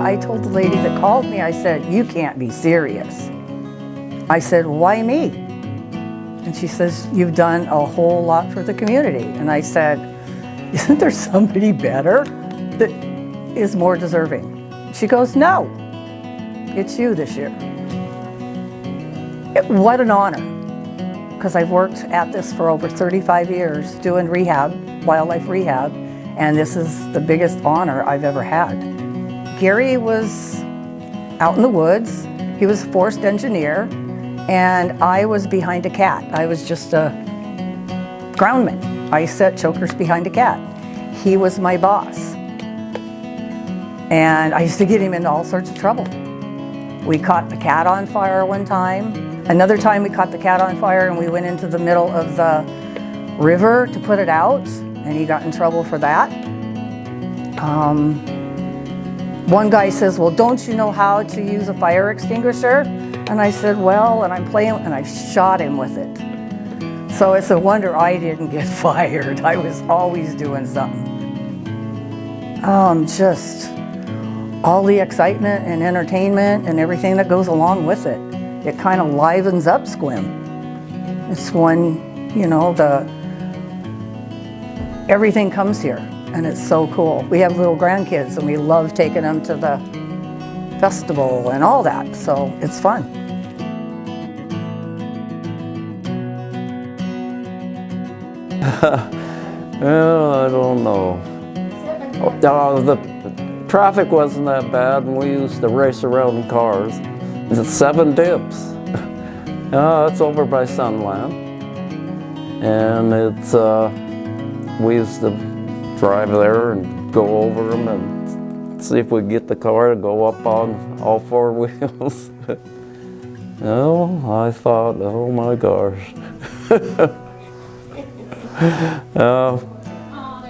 I told the lady that called me, I said, "You can't be serious." I said, "Why me?" And she says, "You've done a whole lot for the community." And I said, "Isn't there somebody better that is more deserving?" She goes, "No, it's you this year." What an honor, because I've worked at this for over 35 years doing rehab, wildlife rehab, and this is the biggest honor I've ever had. Gary was out in the woods. He was a forest engineer, and I was behind a cat. I was just a groundman. I set chokers behind a cat. He was my boss. And I used to get him into all sorts of trouble. We caught the cat on fire one time. Another time we caught the cat on fire and we went into the middle of the river to put it out, and he got in trouble for that. One guy says, "Well, don't you know how to use a fire extinguisher?" And I said, "Well," and I'm playing, and I shot him with it. So it's a wonder I didn't get fired. I was always doing something. Just all the excitement and entertainment and everything that goes along with it. It kind of livens up Sequim. It's when, you know, everything comes here, and it's so cool. We have little grandkids, and we love taking them to the festival and all that, so it's fun. Well, I don't know. The traffic wasn't that bad, and we used to race around in cars. It's 7 dips. It's over by Sunland, and it's we used to drive there and go over them and see if we could get the car to go up on all 4 wheels. I thought, oh my gosh.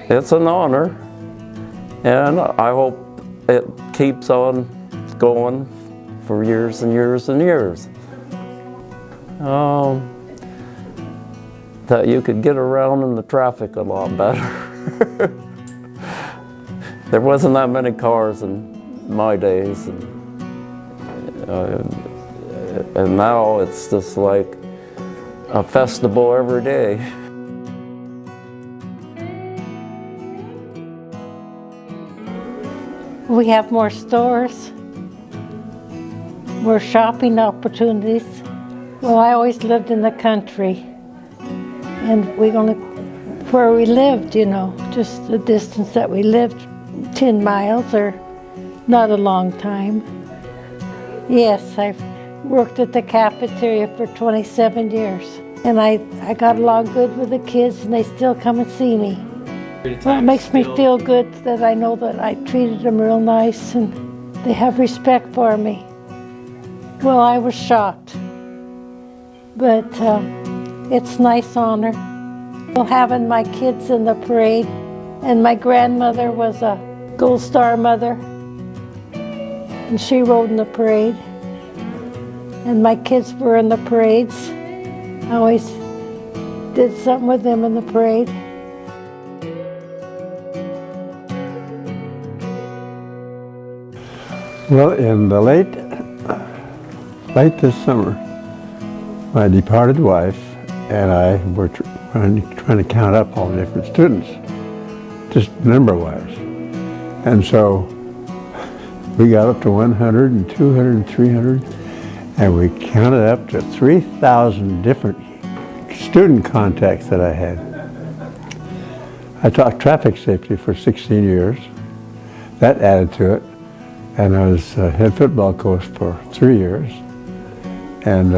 It's an honor, and I hope it keeps on going for years and years and years. That you could get around in the traffic a lot better. There wasn't that many cars in my days, and now it's just like a festival every day. We have more stores, more shopping opportunities. Well, I always lived in the country, and where we lived, you know, just the distance that we lived, 10 miles or not a long time. Yes, I've worked at the cafeteria for 27 years, and I got along good with the kids, and they still come and see me. Well, it makes me feel good that I know that I treated them real nice and they have respect for me. Well, I was shocked, but it's nice honor. Well, having my kids in the parade, and my grandmother was a Gold Star mother, and she rode in the parade, and my kids were in the parades. I always did something with them in the parade. Well, in the late this summer, my departed wife and I were trying to count up all the different students, just number-wise. And so we got up to 100 and 200 and 300, and we counted up to 3,000 different student contacts that I had. I taught traffic safety for 16 years. That added to it. And I was head football coach for 3 years, and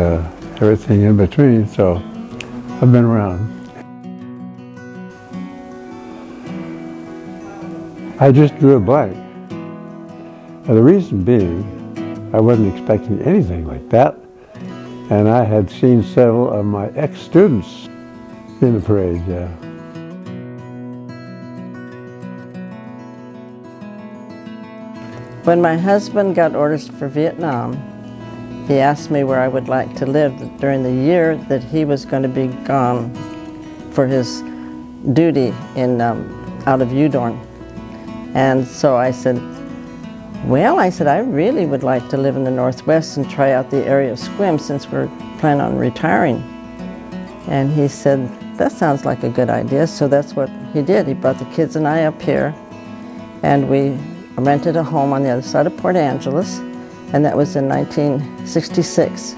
everything in between, so I've been around. I just drew a blank. And the reason being, I wasn't expecting anything like that, and I had seen several of my ex-students in the parade, yeah. When my husband got orders for Vietnam, he asked me where I would like to live during the year that he was going to be gone for his duty in out of Udorn. And so I said, Well, I said, I really would like to live in the Northwest and try out the area of Sequim since we're planning on retiring. And he said, that sounds like a good idea. So that's what he did. He brought the kids and I up here, and we rented a home on the other side of Port Angeles, and that was in 1966.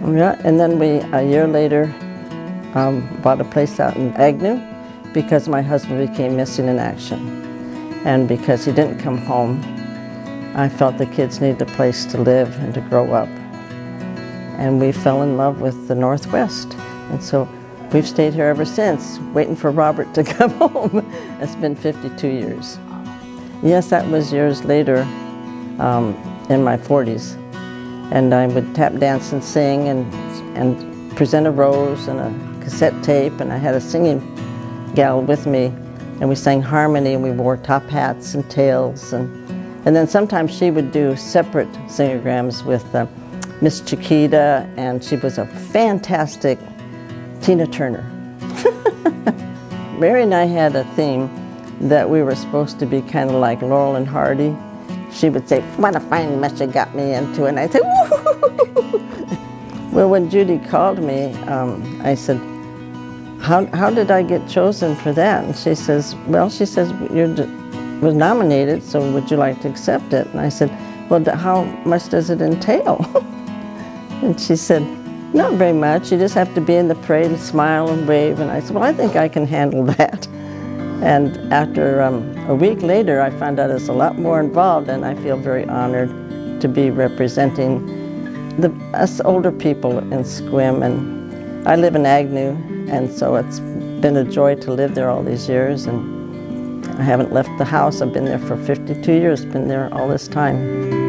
Yeah, and then we, a year later, bought a place out in Agnew because my husband became missing in action. And because he didn't come home, I felt the kids needed a place to live and to grow up. And we fell in love with the Northwest. And so we've stayed here ever since, waiting for Robert to come home. It's been 52 years. Yes, that was years later, in my 40s. And I would tap dance and sing and present a rose and a cassette tape, and I had a singing gal with me, and we sang harmony, and we wore top hats and tails, and then sometimes she would do separate singograms with Miss Chiquita, and she was a fantastic Tina Turner. Mary and I had a theme that we were supposed to be kind of like Laurel and Hardy. She would say, "What a fine mess you got me into," and I'd say, "Woo!" Well, when Judy called me, I said, how did I get chosen for that? And she says, well, you was nominated, so would you like to accept it? And I said, well, how much does it entail? And she said, not very much. You just have to be in the parade and smile and wave. And I said, well, I think I can handle that. And after a week later, I found out it's a lot more involved, and I feel very honored to be representing us older people in Sequim. And I live in Agnew, and so it's been a joy to live there all these years. And I haven't left the house. I've been there for 52 years, been there all this time.